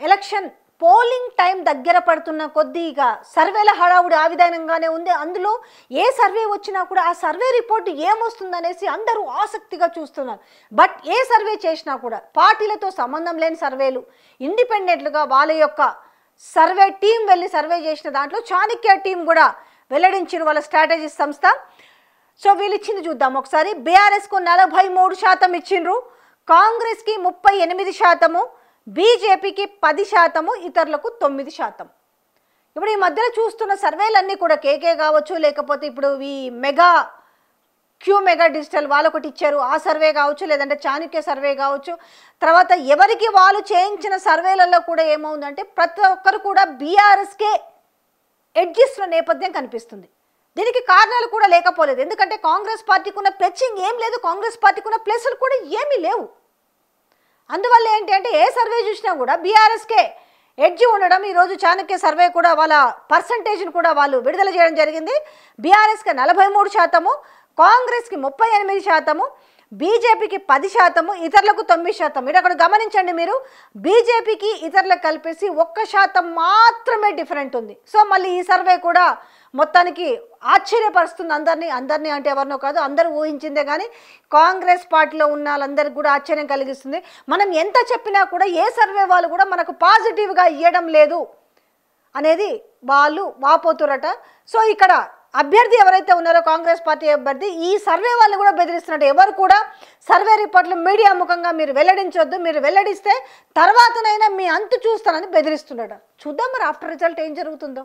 Election polling time దగ్గర పడుతున్న కొద్దిగా సర్వేల హడావుడి ఆ విధంగానే ఉంది. అందులో ఏ సర్వే వచ్చినా కూడా ఆ సర్వే రిపోర్ట్ ఏమొస్తుందనేసి అందరూ ఆసక్తిగా చూస్తున్నారు. బట్ ఏ సర్వే చేసినా కూడా పార్టీలతో సంబంధం లేని సర్వేలు, ఇండిపెండెంట్లుగా వాళ్ళ యొక్క సర్వే టీం వెళ్ళి సర్వే చేసిన దాంట్లో చాణక్య టీం కూడా వెల్లడించిన వాళ్ళ స్ట్రాటజీ సంస్థ. సో వీళ్ళు ఇచ్చింది చూద్దాం ఒకసారి. బీఆర్ఎస్కు 43% ఇచ్చిండ్రు, కాంగ్రెస్కి 38%, బీజేపీకి 10%, ఇతరులకు 9%. ఇప్పుడు ఈ మధ్యలో చూస్తున్న సర్వేలన్నీ కూడా కేకే కావచ్చు, లేకపోతే ఇప్పుడు ఈ మెగా డిజిటల్ వాళ్ళు ఒకటి ఇచ్చారు ఆ సర్వే కావచ్చు, లేదంటే చాణక్య సర్వే కావచ్చు. తర్వాత ఎవరికి వాళ్ళు చేయించిన సర్వేలలో కూడా ఏమవుందంటే ప్రతి ఒక్కరు కూడా బీఆర్ఎస్కే ఎడ్జిస్తున్న నేపథ్యం కనిపిస్తుంది. దీనికి కారణాలు కూడా లేకపోలేదు. ఎందుకంటే కాంగ్రెస్ పార్టీకి ఉన్న ప్లెచ్చింగ్ ఏం లేదు, కాంగ్రెస్ పార్టీకి ఉన్న ప్లస్లు కూడా ఏమీ లేవు. అందువల్ల ఏంటి అంటే ఏ సర్వే చూసినా కూడా బీఆర్ఎస్కే ఎడ్జి ఉండడం. ఈరోజు చాణక్య సర్వే కూడా వాళ్ళ పర్సంటేజ్ను కూడా వాళ్ళు విడుదల చేయడం జరిగింది. బీఆర్ఎస్కి 43%, కాంగ్రెస్కి 38%, బీజేపీకి 10%, ఇతరులకు 9%. మీరు అక్కడ గమనించండి, మీరు బీజేపీకి ఇతరులకు కలిపేసి 1% మాత్రమే డిఫరెంట్ ఉంది. సో మళ్ళీ ఈ సర్వే కూడా మొత్తానికి ఆశ్చర్యపరుస్తుంది అందరినీ అంటే ఎవరినో కాదు, అందరూ ఊహించిందే. కానీ కాంగ్రెస్ పార్టీలో ఉన్న వాళ్ళందరికీ కూడా ఆశ్చర్యం కలిగిస్తుంది. మనం ఎంత చెప్పినా కూడా ఏ సర్వే వాళ్ళు కూడా మనకు పాజిటివ్గా ఇవ్వడం లేదు అనేది వాళ్ళు వాపోతురట. సో ఇక్కడ అభ్యర్థి ఎవరైతే ఉన్నారో కాంగ్రెస్ పార్టీ అభ్యర్థి, ఈ సర్వే వాళ్ళు కూడా బెదిరిస్తున్నట్టు. ఎవరు కూడా సర్వే రిపోర్ట్లు మీడియా ముఖంగా మీరు వెల్లడించొద్దు, మీరు వెల్లడిస్తే తర్వాతనైనా మీ అంతు చూస్తానని బెదిరిస్తున్నాడు. చూద్దాం మరి ఆఫ్టర్ రిజల్ట్ ఏం జరుగుతుందో.